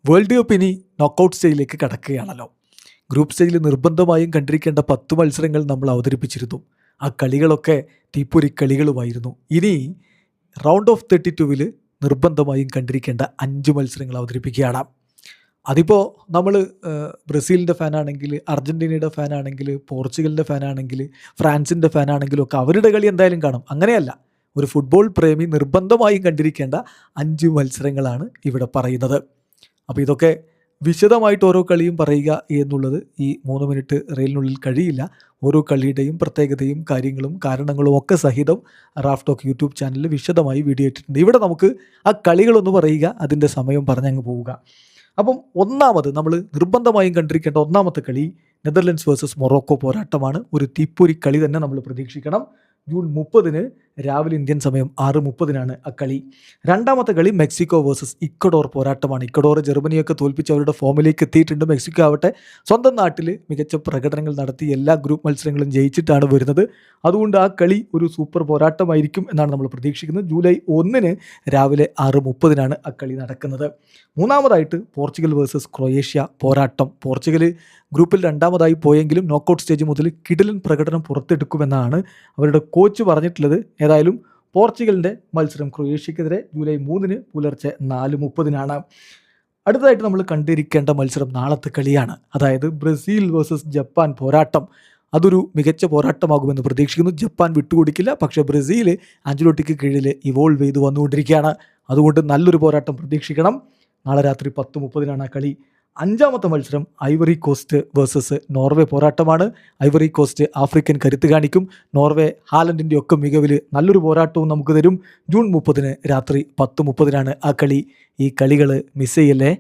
World cup ഇനി knockout സ്റ്റേജിലേക്ക് കടക്കുകയാണല്ലോ. Group സ്റ്റേജിൽ നിർബന്ധമായും കണ്ടിരിക്കേണ്ട 10 മത്സരങ്ങൾ നമ്മൾ അവതരിപ്പിച്ചിരുന്നു. ആ കളികളൊക്കെ തീപ്പൊരി കളികളുമായിരുന്നു. ഇനി റൗണ്ട് ഓഫ് 32-വിൽ നിർബന്ധമായും കണ്ടിരിക്കേണ്ട 5 മത്സരങ്ങൾ അവതരിപ്പിക്കുകയാണ്. അതിപ്പോൾ നമ്മൾ ബ്രസീലിൻ്റെ ഫാനാണെങ്കിൽ, അർജൻറ്റീനയുടെ ഫാനാണെങ്കിൽ, പോർച്ചുഗലിൻ്റെ ഫാനാണെങ്കിൽ, ഫ്രാൻസിൻ്റെ ഫാനാണെങ്കിലും ഒക്കെ അവരുടെ കളി എന്തായാലും കാണും. അങ്ങനെയല്ല, ഒരു ഫുട്ബോൾ പ്രേമി നിർബന്ധമായും കണ്ടിരിക്കേണ്ട 5 മത്സരങ്ങളാണ് ഇവിടെ പറയുന്നത്. അപ്പോൾ ഇതൊക്കെ വിശദമായിട്ട് ഓരോ കളിയും പറയുക എന്നുള്ളത് ഈ 3 മിനിറ്റ് റെയിലിനുള്ളിൽ കഴിയില്ല. ഓരോ കളിയുടെയും പ്രത്യേകതയും കാര്യങ്ങളും കാരണങ്ങളും ഒക്കെ സഹിതം റാഫ് ടോക്ക് യൂട്യൂബ് ചാനലിൽ വിശദമായി വീഡിയോ ഇട്ടിട്ടുണ്ട്. ഇവിടെ നമുക്ക് ആ കളികളൊന്ന് പറയുക, അതിൻ്റെ സമയം പറഞ്ഞങ്ങ് പോവുക. അപ്പം ഒന്നാമത് നമ്മൾ നിർബന്ധമായും കണ്ടിരിക്കേണ്ട ഒന്നാമത്തെ കളി നെതർലൻഡ്സ് വേഴ്സസ് മൊറോക്കോ പോരാട്ടമാണ്. ഒരു തീപ്പൊരി കളി തന്നെ നമ്മൾ പ്രതീക്ഷിക്കണം. ജൂൺ 30-ന് രാവിലെ ഇന്ത്യൻ സമയം 6:30-നാണ് ആ കളി. രണ്ടാമത്തെ കളി മെക്സിക്കോ വേഴ്സസ് ഇക്വഡോർ പോരാട്ടമാണ്. ഇക്വഡോർ ജർമ്മനിയൊക്കെ തോൽപ്പിച്ച് അവരുടെ ഫോമിലേക്ക് എത്തിയിട്ടുണ്ട്. മെക്സിക്കോ ആവട്ടെ സ്വന്തം നാട്ടിൽ മികച്ച പ്രകടനങ്ങൾ നടത്തി എല്ലാ ഗ്രൂപ്പ് മത്സരങ്ങളും ജയിച്ചിട്ടാണ് വരുന്നത്. അതുകൊണ്ട് ആ കളി ഒരു സൂപ്പർ പോരാട്ടമായിരിക്കും എന്നാണ് നമ്മൾ പ്രതീക്ഷിക്കുന്നത്. ജൂലൈ 1-ന് രാവിലെ 6:30-നാണ് ആ കളി നടക്കുന്നത്. മൂന്നാമതായിട്ട് പോർച്ചുഗൽ വേഴ്സസ് ക്രൊയേഷ്യ പോരാട്ടം. പോർച്ചുഗൽ ഗ്രൂപ്പിൽ രണ്ടാമതായി പോയെങ്കിലും നോക്കൗട്ട് സ്റ്റേജ് മുതൽ കിടിലൻ പ്രകടനം പുറത്തെടുക്കുമെന്നാണ് അവരുടെ കോച്ച് പറഞ്ഞിട്ടുള്ളത്. ഏതായാലും പോർച്ചുഗലിൻ്റെ മത്സരം ക്രൊയേഷ്യക്കെതിരെ ജൂലൈ 3-ന് പുലർച്ചെ 4:30-നാണ്. അടുത്തതായിട്ട് നമ്മൾ കണ്ടിരിക്കേണ്ട മത്സരം നാളത്തെ കളിയാണ്. അതായത് ബ്രസീൽ വേഴ്സസ് ജപ്പാൻ പോരാട്ടം. അതൊരു മികച്ച പോരാട്ടമാകുമെന്ന് പ്രതീക്ഷിക്കുന്നു. ജപ്പാൻ വിട്ടുകൊടുക്കില്ല. പക്ഷേ ബ്രസീൽ ആഞ്ചലോട്ടിക്ക് കീഴിൽ ഇവോൾവ് ചെയ്ത് വന്നുകൊണ്ടിരിക്കുകയാണ്. അതുകൊണ്ട് നല്ലൊരു പോരാട്ടം പ്രതീക്ഷിക്കണം. നാളെ രാത്രി 10:30-നാണ് ആ കളി. അഞ്ചാമത്തെ മത്സരം ഐവറി കോസ്റ്റ് വേഴ്സസ് നോർവേ പോരാട്ടമാണ്. ഐവറി കോസ്റ്റ് ആഫ്രിക്കൻ കരുത്ത് കാണിക്കും. നോർവേ ഹാലൻഡിൻ്റെ ഒക്കെ മികവിൽ നല്ലൊരു പോരാട്ടവും നമുക്ക് തരും. ജൂൺ 30-ന് രാത്രി 10:30-നാണ് ആ കളി. ഈ കളികൾ മിസ് ചെയ്യല്ലേ.